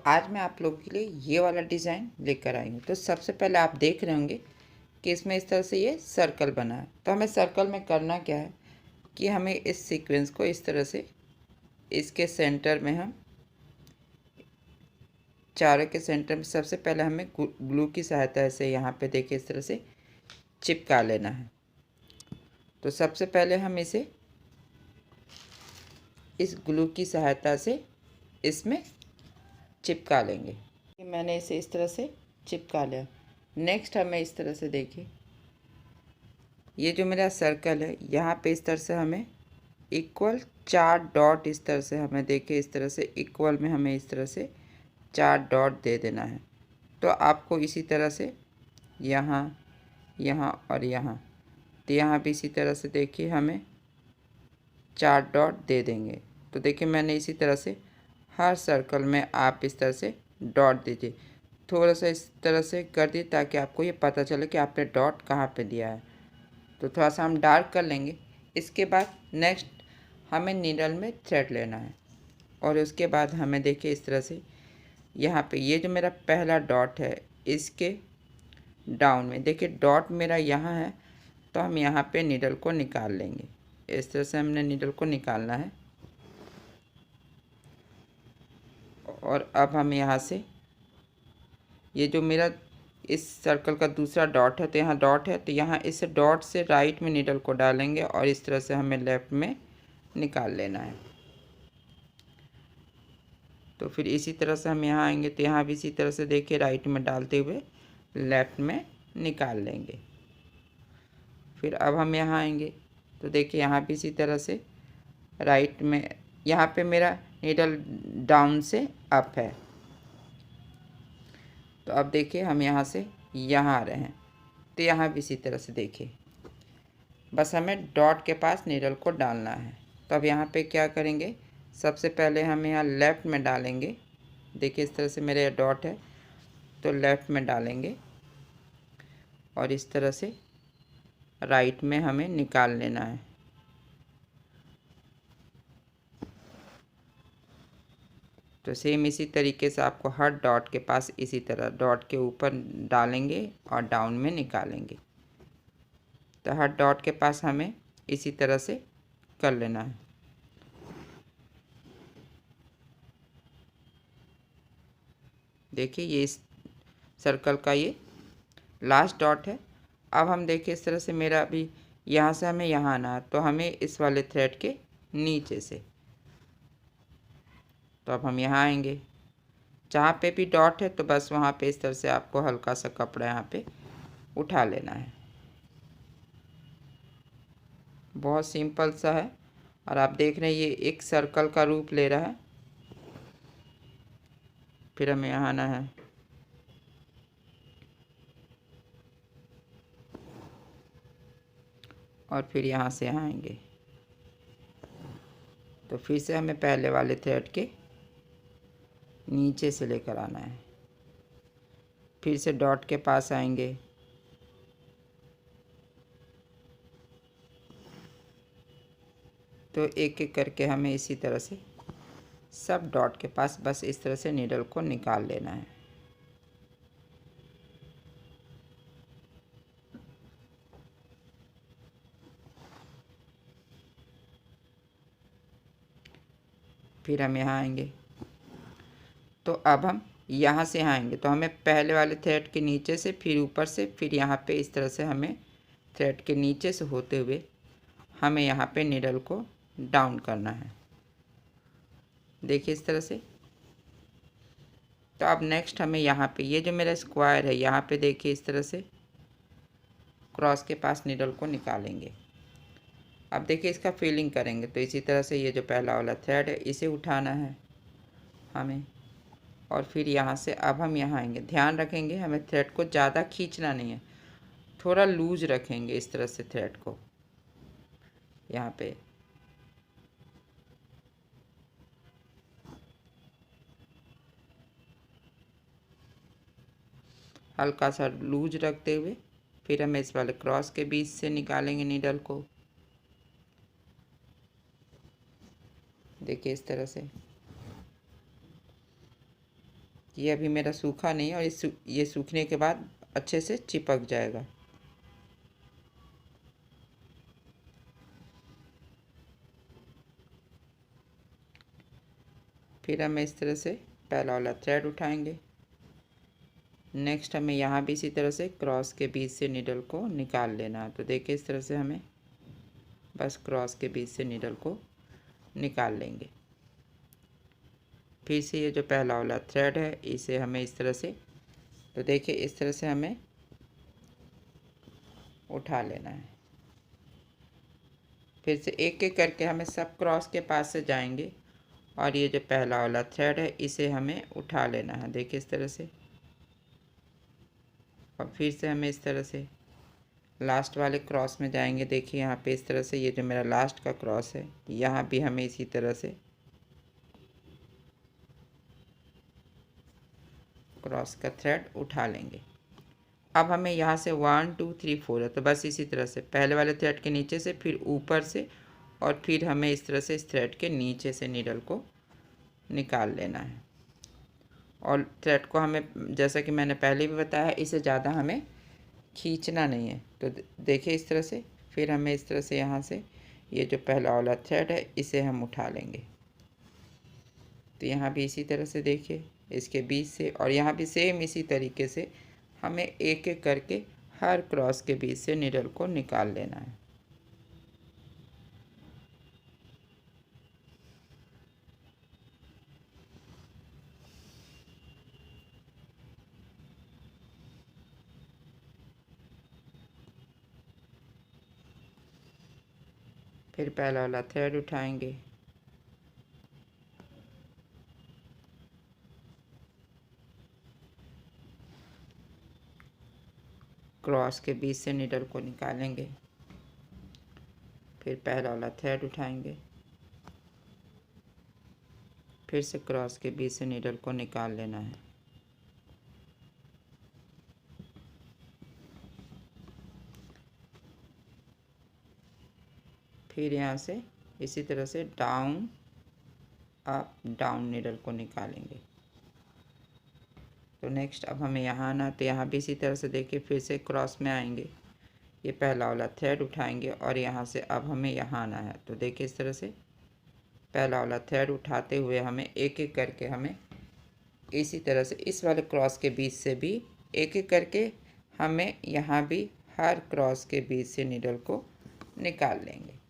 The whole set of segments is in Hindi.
आज मैं आप लोगों के लिए ये वाला डिज़ाइन लेकर आई हूँ। तो सबसे पहले आप देख रहे होंगे कि इसमें इस तरह से ये सर्कल बना है। तो हमें सर्कल में करना क्या है कि हमें इस सीक्वेंस को इस तरह से इसके सेंटर में हम चारों के सेंटर में सबसे पहले हमें ग्लू की सहायता से यहाँ पे देखिए इस तरह से चिपका लेना है। तो सबसे पहले हम इसे इस ग्लू की सहायता से इसमें चिपका लेंगे। मैंने इसे इस तरह से चिपका लिया। नेक्स्ट हमें इस तरह से देखिए ये जो मेरा सर्कल है यहाँ पे इस तरह से हमें इक्वल 4 डॉट इस तरह से हमें देखिए इस तरह से इक्वल में हमें इस तरह से 4 डॉट दे देना है। तो आपको इसी तरह से यहाँ यहाँ और यहाँ तो यहाँ भी इसी तरह से देखिए हमें 4 डॉट दे देंगे। तो देखिए मैंने इसी तरह से हर सर्कल में आप इस तरह से डॉट दीजिए। थोड़ा सा इस तरह से कर दिए ताकि आपको ये पता चले कि आपने डॉट कहाँ पे दिया है। तो थोड़ा सा हम डार्क कर लेंगे। इसके बाद नेक्स्ट हमें नीडल में थ्रेड लेना है और उसके बाद हमें देखिए इस तरह से यहाँ पे ये जो मेरा पहला डॉट है इसके डाउन में देखिए डॉट मेरा यहाँ है। तो हम यहाँ पे नीडल को निकाल लेंगे। इस तरह से हमने नीडल को निकालना है और अब हम यहाँ से ये जो मेरा इस सर्कल का दूसरा डॉट है तो यहाँ डॉट है तो यहाँ इस डॉट से राइट में नीडल को डालेंगे और इस तरह से हमें लेफ़्ट में निकाल लेना है। तो फिर इसी तरह से हम यहाँ आएंगे तो यहाँ भी इसी तरह से देखिए राइट में डालते हुए लेफ़्ट में निकाल लेंगे। फिर अब हम यहाँ आएंगे तो देखिए यहाँ भी इसी तरह से राइट में यहाँ पे मेरा नीडल डाउन से अप है। तो अब देखिए हम यहाँ से यहाँ आ रहे हैं तो यहाँ भी इसी तरह से देखिए बस हमें डॉट के पास नीडल को डालना है। तो अब यहाँ पे क्या करेंगे सबसे पहले हम यहाँ लेफ़्ट में डालेंगे। देखिए इस तरह से मेरे डॉट है तो लेफ़्ट में डालेंगे और इस तरह से राइट में हमें निकाल लेना है। तो सेम इसी तरीके से आपको हर डॉट के पास इसी तरह डॉट के ऊपर डालेंगे और डाउन में निकालेंगे। तो हर डॉट के पास हमें इसी तरह से कर लेना है। देखिए ये इस सर्कल का ये लास्ट डॉट है। अब हम देखिए इस तरह से मेरा अभी यहाँ से हमें यहाँ आना है तो हमें इस वाले थ्रेड के नीचे से। तो अब हम यहाँ आएंगे जहाँ पे भी डॉट है तो बस वहाँ पे इस तरह से आपको हल्का सा कपड़ा यहाँ पे उठा लेना है। बहुत सिंपल सा है और आप देख रहे हैं ये एक सर्कल का रूप ले रहा है। फिर हमें यहाँ आना है और फिर यहाँ से यहाँ आएंगे तो फिर से हमें पहले वाले थ्रेड के नीचे से लेकर आना है। फिर से डॉट के पास आएंगे तो एक एक करके हमें इसी तरह से सब डॉट के पास बस इस तरह से नीडल को निकाल लेना है। फिर हम यहाँ आएंगे तो अब हम यहाँ से यहाँ आएंगे तो हमें पहले वाले थ्रेड के नीचे से फिर ऊपर से फिर यहाँ पे इस तरह से हमें थ्रेड के नीचे से होते हुए हमें यहाँ पे नीडल को डाउन करना है। देखिए इस तरह से। तो अब नेक्स्ट हमें यहाँ पे ये जो मेरा स्क्वायर है यहाँ पे देखिए इस तरह से क्रॉस के पास नीडल को निकालेंगे। अब देखिए इसका फिलिंग करेंगे तो इसी तरह से ये जो पहला वाला थ्रेड है इसे उठाना है हमें और फिर यहाँ से अब हम यहाँ आएंगे। ध्यान रखेंगे हमें थ्रेड को ज़्यादा खींचना नहीं है, थोड़ा लूज रखेंगे इस तरह से थ्रेड को। यहाँ पे हल्का सा लूज रखते हुए फिर हम इस वाले क्रॉस के बीच से निकालेंगे नीडल को। देखिए इस तरह से। ये अभी मेरा सूखा नहीं है और ये सूखने के बाद अच्छे से चिपक जाएगा। फिर हम इस तरह से पहला वाला थ्रेड उठाएंगे। नेक्स्ट हमें यहाँ भी इसी तरह से क्रॉस के बीच से नीडल को निकाल लेना है। तो देखिए इस तरह से हमें बस क्रॉस के बीच से नीडल को निकाल लेंगे। फिर से ये जो पहला वाला थ्रेड है इसे हमें इस तरह से, तो देखिए इस तरह से हमें उठा लेना है। फिर से एक एक करके हमें सब क्रॉस के पास से जाएंगे और ये जो पहला वाला थ्रेड है इसे हमें उठा लेना है। देखिए इस तरह से, और फिर से हमें इस तरह से लास्ट वाले क्रॉस में जाएंगे। देखिए यहाँ पे इस तरह से ये जो मेरा लास्ट का क्रॉस है यहाँ भी हमें इसी तरह से क्रॉस का थ्रेड उठा लेंगे। अब हमें यहाँ से 1 2 3 4 है, तो बस इसी तरह से पहले वाले थ्रेड के नीचे से, फिर ऊपर से, और फिर हमें इस तरह से इस थ्रेड के नीचे से नीडल को निकाल लेना है। और थ्रेड को हमें, जैसा कि मैंने पहले भी बताया, इसे ज़्यादा हमें खींचना नहीं है। तो देखिए इस तरह से, फिर हमें इस तरह से यहाँ से ये जो पहला वाला थ्रेड है इसे हम उठा लेंगे। तो यहाँ भी इसी तरह से देखिए इसके बीच से, और यहाँ भी सेम इसी तरीके से हमें एक एक करके हर क्रॉस के बीच से नीडल को निकाल लेना है। फिर पहला वाला थ्रेड उठाएंगे, क्रॉस के बीच से नीडल को निकालेंगे। फिर पहला वाला थ्रेड उठाएंगे, फिर से क्रॉस के बीच से नीडल को निकाल लेना है। फिर यहाँ से इसी तरह से डाउन अप डाउन नीडल को निकालेंगे। तो नेक्स्ट अब हमें यहाँ आना, तो यहाँ भी इसी तरह से देखिए फिर से क्रॉस में आएंगे, ये पहला वाला थ्रेड उठाएंगे और यहाँ से अब हमें यहाँ आना है। तो देखिए इस तरह से पहला वाला थ्रेड उठाते हुए हमें एक एक करके, हमें इसी तरह से इस वाले क्रॉस के बीच से भी एक एक करके हमें यहाँ भी हर क्रॉस के बीच से नीडल को निकाल लेंगे।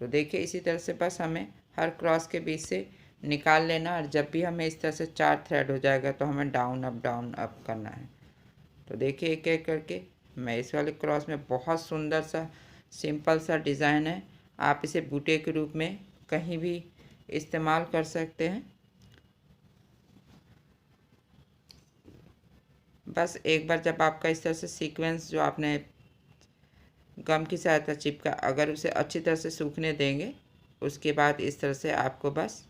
तो देखिए इसी तरह से बस हमें हर क्रॉस के बीच से निकाल लेना, और जब भी हमें इस तरह से 4 थ्रेड हो जाएगा तो हमें डाउन अप करना है। तो देखिए एक एक करके मैं इस वाले क्रॉस में, बहुत सुंदर सा सिंपल सा डिज़ाइन है, आप इसे बूटे के रूप में कहीं भी इस्तेमाल कर सकते हैं। बस एक बार जब आपका इस तरह से सीक्वेंस जो आपने गम की सहायता चिपका, अगर उसे अच्छी तरह से सूखने देंगे, उसके बाद इस तरह से आपको बस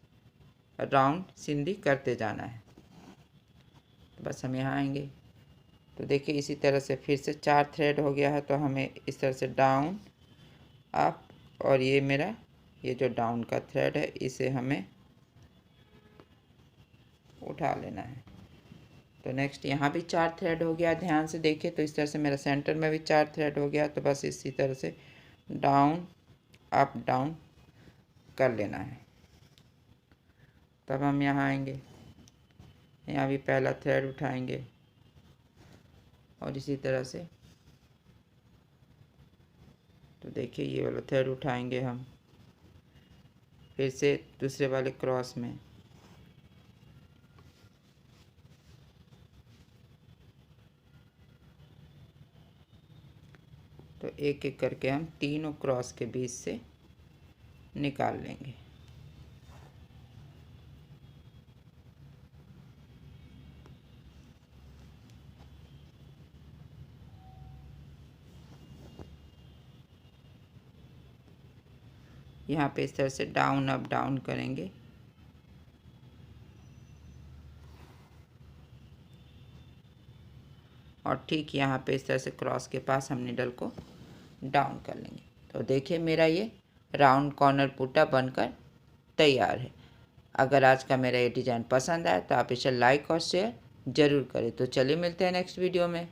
राउंड सिंधी करते जाना है। तो बस हम यहाँ आएंगे, तो देखिए इसी तरह से फिर से 4 थ्रेड हो गया है, तो हमें इस तरह से डाउन अप, और ये मेरा ये जो डाउन का थ्रेड है इसे हमें उठा लेना है। तो नेक्स्ट यहाँ भी 4 थ्रेड हो गया, ध्यान से देखिए। तो इस तरह से मेरा सेंटर में भी 4 थ्रेड हो गया, तो बस इसी तरह से डाउन अप डाउन कर लेना है। तब हम यहाँ आएंगे, यहाँ भी पहला थ्रेड उठाएंगे और इसी तरह से, तो देखिए ये वाला थ्रेड उठाएंगे हम, फिर से दूसरे वाले क्रॉस में, तो एक एक करके हम तीनों क्रॉस के बीच से निकाल लेंगे। यहाँ पे इस तरह से डाउन अप डाउन करेंगे, और ठीक यहाँ पे इस तरह से क्रॉस के पास हम नीडल को डाउन कर लेंगे। तो देखिए मेरा ये राउंड कॉर्नर बूटा बनकर तैयार है। अगर आज का मेरा ये डिज़ाइन पसंद आए तो आप इसे लाइक और शेयर ज़रूर करें। तो चलिए मिलते हैं नेक्स्ट वीडियो में।